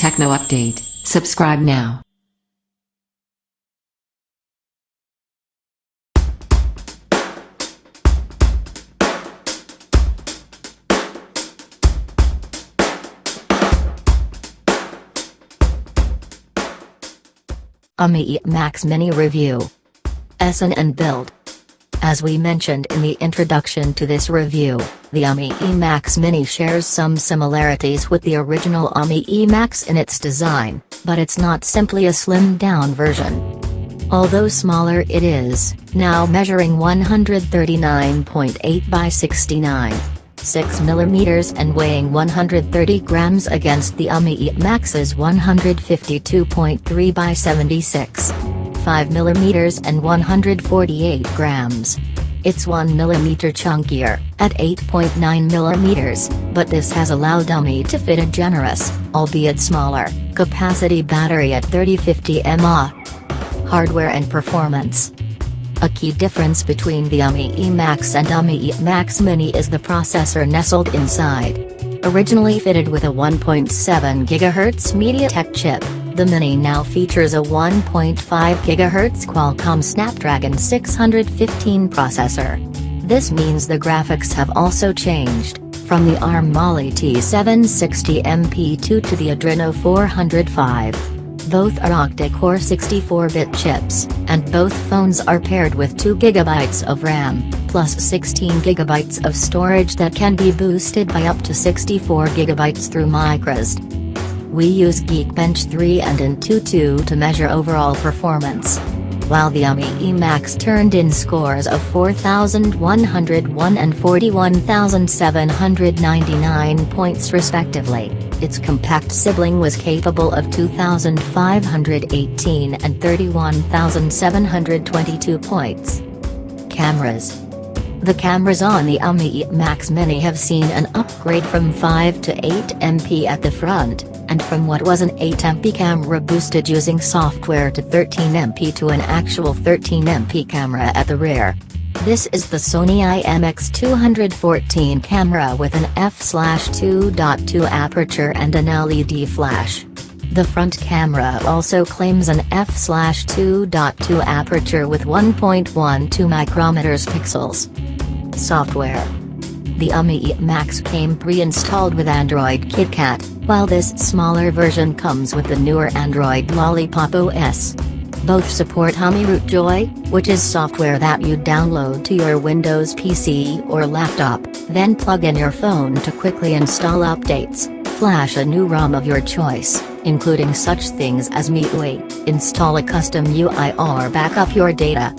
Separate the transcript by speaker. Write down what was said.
Speaker 1: Techno update. Subscribe now.
Speaker 2: Umi Emax Mini Review. Essence and Build. As we mentioned in the introduction to this review, the Umi Emax Mini shares some similarities with the original Umi Emax in its design, but it's not simply a slimmed-down version. Although smaller, it is now measuring 139.8 by 69.6 mm and weighing 130 grams against the Umi Emax's 152.3 by 76.5 mm and 148 grams. It's 1 mm chunkier, at 8.9 mm, but this has allowed Umi to fit a generous, albeit smaller, capacity battery at 3050 mAh. Hardware and performance. A key difference between the Umi Emax and Umi Emax Mini is the processor nestled inside. Originally fitted with a 1.7 GHz MediaTek chip, the Mini now features a 1.5 GHz Qualcomm Snapdragon 615 processor. This means the graphics have also changed, from the ARM Mali T760 MP2 to the Adreno 405. Both are octa-core 64-bit chips, and both phones are paired with 2 GB of RAM, plus 16 GB of storage that can be boosted by up to 64 GB through microSD. We use Geekbench 3 and Antutu to measure overall performance. While the Umi Emax turned in scores of 4,101 and 41,799 points respectively, its compact sibling was capable of 2,518 and 31,722 points. Cameras. The cameras on the Umi Emax Mini have seen an upgrade from 5 to 8 MP at the front, and from what was an 8 MP camera boosted using software to 13 MP to an actual 13 MP camera at the rear. This is the Sony IMX214 camera with an f/2.2 aperture and an LED flash. The front camera also claims an f/2.2 aperture with 1.12 micrometers pixels. Software. The Umi Emax came pre-installed with Android KitKat, while this smaller version comes with the newer Android Lollipop OS. Both support Umi Root Joy, which is software that you download to your Windows PC or laptop, then plug in your phone to quickly install updates, flash a new ROM of your choice, including such things as MIUI, install a custom UI or back up your data,